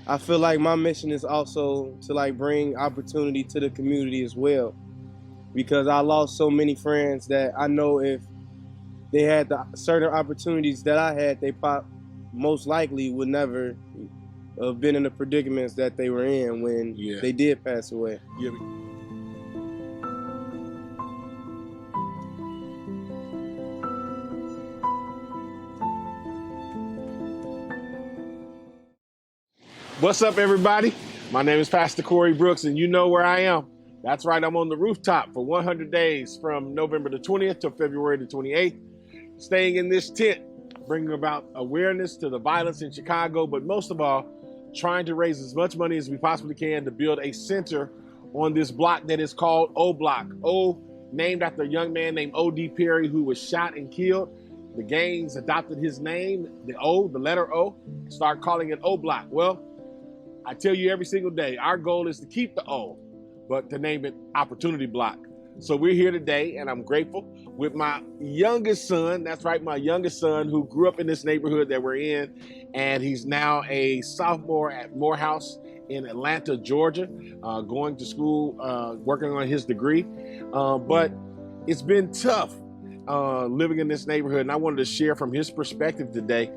I feel like my mission is also to like bring opportunity to the community as well, because I lost so many friends that I know if they had the certain opportunities that I had, they most likely would never have been in the predicaments that they were in when they did pass away. Yeah. What's up, everybody? My name is Pastor Corey Brooks, and you know where I am. That's right, I'm on the rooftop for 100 days from November the 20th to February the 28th, staying in this tent, bringing about awareness to the violence in Chicago, but most of all, trying to raise as much money as we possibly can to build a center on this block that is called O Block. O, named after a young man named O.D. Perry who was shot and killed. The gangs adopted his name, the O, the letter O, and start calling it O Block. Well, I tell you every single day, our goal is to keep the O, but to name it Opportunity Block. So we're here today, and I'm grateful with my youngest son. That's right, my youngest son, who grew up in this neighborhood that we're in, and he's now a sophomore at Morehouse in Atlanta, Georgia, going to school, working on his degree. But it's been tough living in this neighborhood, and I wanted to share from his perspective today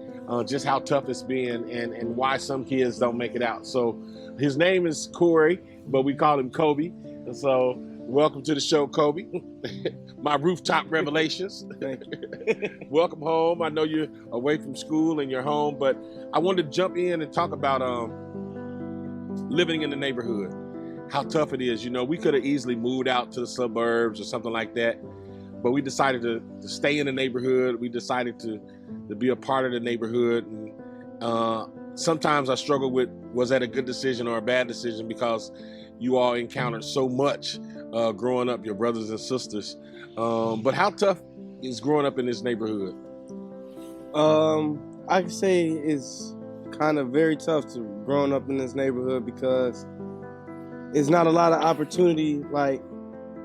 just how tough it's been and why some kids don't make it out. So his name is Corey, but we call him Kobe. And so welcome to the show, Kobe. My Rooftop Revelations. Thank you. Welcome home. I know you're away from school and you're home, but I wanted to jump in and talk about living in the neighborhood, how tough it is. You know, we could have easily moved out to the suburbs or something like that, but we decided to stay in the neighborhood. We decided to be a part of the neighborhood. And sometimes I struggle with, was that a good decision or a bad decision? Because you all encountered so much growing up, your brothers and sisters. But how tough is growing up in this neighborhood? I can say it's kind of very tough to growing up in this neighborhood because it's not a lot of opportunity, like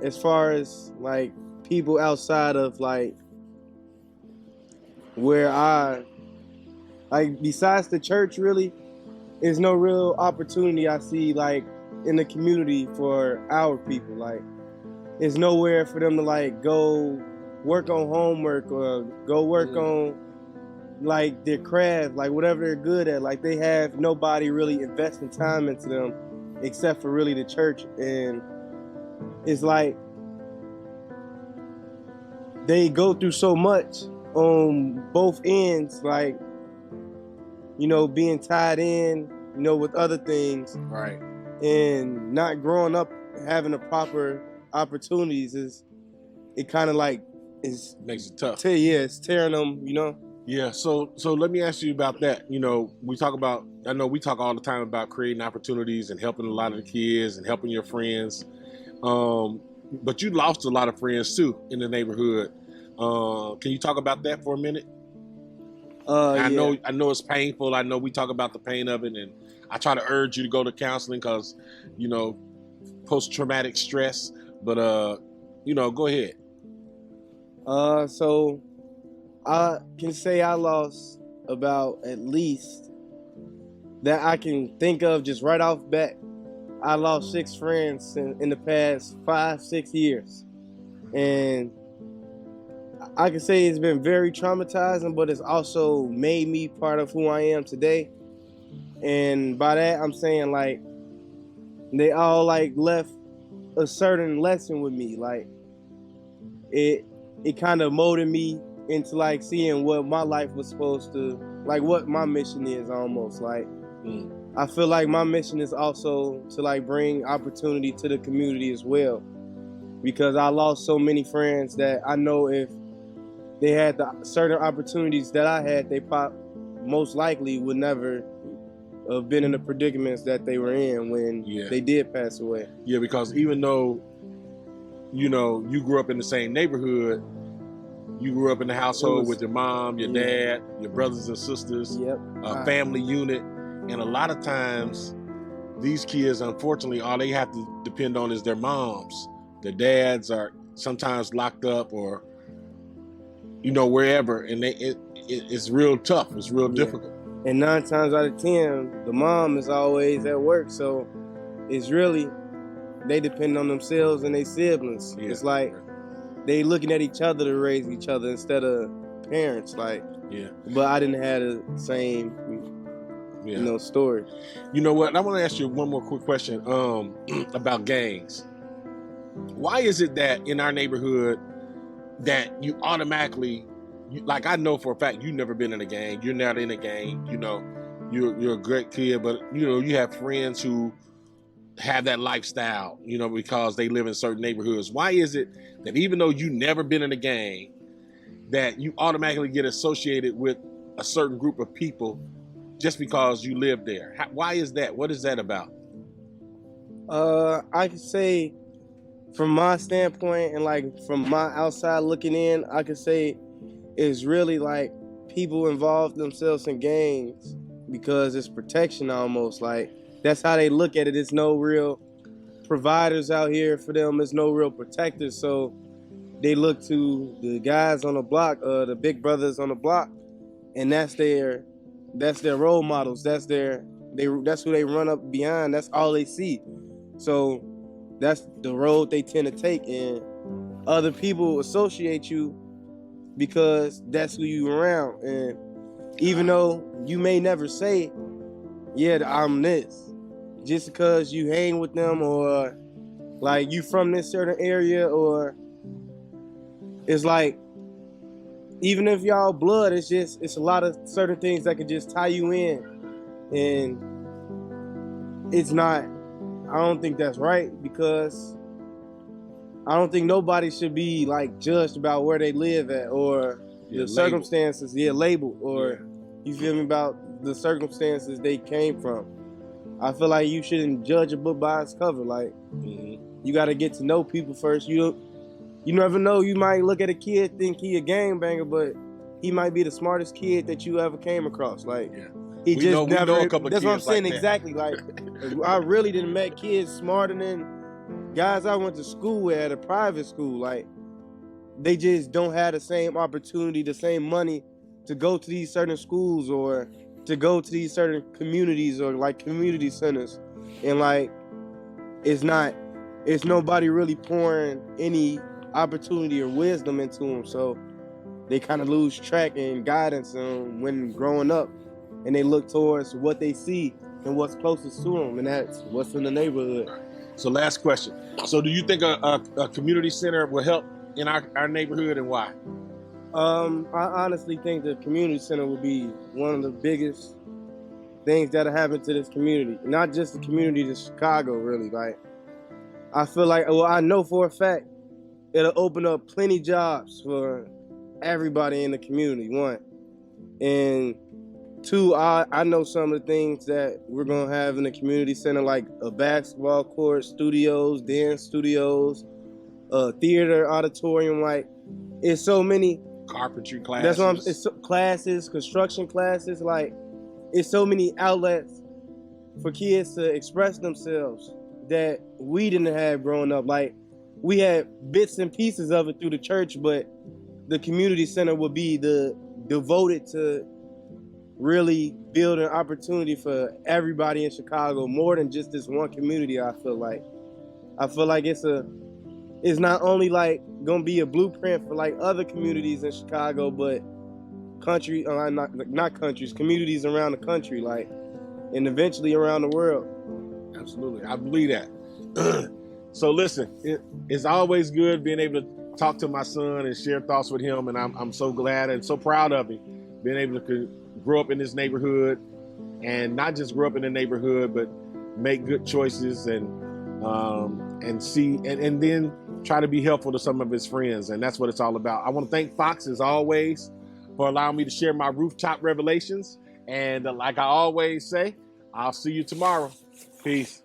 as far as like people outside of like where besides the church, really, there's no real opportunity I see like in the community for our people. Like, there's nowhere for them to like go work on homework or go work on like their craft, like whatever they're good at. Like, they have nobody really investing time into them except for really the church. And it's like they go through so much on both ends, like, you know, being tied in, you know, with other things. Right. And not growing up having the proper opportunities it kind of like makes it tough. It's tearing them, you know? Yeah, so let me ask you about that. You know, we talk all the time about creating opportunities and helping a lot of the kids and helping your friends. But you lost a lot of friends too in the neighborhood. Can you talk about that for a minute? I know it's painful. I know we talk about the pain of it, and I try to urge you to go to counseling because, you know, post-traumatic stress. But you know, go ahead. So I can say I lost about, at least that I can think of just right off bat, I lost 6 friends in the past 5-6 years. And I can say it's been very traumatizing, but it's also made me part of who I am today. And by that, I'm saying, like, they all, like, left a certain lesson with me. Like, it kind of molded me into, like, seeing what my life was supposed to, like, what my mission is almost. Like, I feel like my mission is also to, like, bring opportunity to the community as well. Because I lost so many friends that I know if they had the certain opportunities that I had, they most likely would never have been in the predicaments that they were in when they did pass away. Yeah, because even though, you know, you grew up in the same neighborhood, you grew up in the household with your mom, your dad, your brothers and sisters, a family unit. And a lot of times, these kids, unfortunately, all they have to depend on is their moms. Their dads are sometimes locked up or, you know, wherever. And it's real tough. It's real difficult. And 9 times out of 10, the mom is always at work. So it's really, they depend on themselves and their siblings. Yeah. It's like they looking at each other to raise each other instead of parents. Like, Yeah. but I didn't have the same, story. You know what? I want to ask you one more quick question about gangs. Why is it that in our neighborhood that you automatically, like I know for a fact you've never been in a gang, you're not in a gang, you're a great kid, but you have friends who have that lifestyle, because they live in certain neighborhoods. Why is it that even though you never been in a gang, that you automatically get associated with a certain group of people just because you live there? Why is that? What is that about? I could say from my standpoint and like from my outside looking in, I could say it's really like people involve themselves in gangs because it's protection almost. Like that's how they look at it. It's no real providers out here for them. It's no real protectors. So they look to the guys on the block, the big brothers on the block, and that's their role models. That's who they run up behind. That's all they see. So that's the road they tend to take, and other people associate you because that's who you around. And even though you may never say, yeah, I'm this, just because you hang with them or like you from this certain area, or it's like, even if y'all blood, it's a lot of certain things that can just tie you in. And it's not, I don't think that's right, because I don't think nobody should be like judged about where they live at or the circumstances, labeled, or you feel me, about the circumstances they came from. I feel like you shouldn't judge a book by its cover. Like, you got to get to know people first. You never know. You might look at a kid, think he a gangbanger, but he might be the smartest kid that you ever came across. Like, he we just know never. a couple That's what I'm saying. like exactly. Like, I really didn't met kids smarter than guys I went to school with at a private school. Like, they just don't have the same opportunity, the same money to go to these certain schools or to go to these certain communities or like community centers. And like, it's nobody really pouring any opportunity or wisdom into them. So they kind of lose track and guidance when growing up, and they look towards what they see and what's closest to them, and that's what's in the neighborhood. So last question. So do you think a community center will help in our neighborhood, and why? I honestly think the community center will be one of the biggest things that'll happen to this community. Not just the community of Chicago, really. Like, I feel like, I know for a fact it'll open up plenty jobs for everybody in the community, one. And two, I know some of the things that we're going to have in the community center, like a basketball court, studios, dance studios, theater, auditorium. Like, it's so many. Carpentry classes. That's what classes, construction classes. Like, it's so many outlets for kids to express themselves that we didn't have growing up. Like, we had bits and pieces of it through the church, but the community center would be devoted to really build an opportunity for everybody in Chicago, more than just this one community. I feel like it's not only like gonna be a blueprint for like other communities in Chicago, but communities around the country, like, and eventually around the world. Absolutely, I believe that. So listen, it's always good being able to talk to my son and share thoughts with him, and I'm so glad and so proud of him being able to grow up in this neighborhood, and not just grow up in the neighborhood, but make good choices and see and then try to be helpful to some of his friends, and that's what it's all about. I want to thank Fox, as always, for allowing me to share my Rooftop Revelations, and like I always say, I'll see you tomorrow. Peace.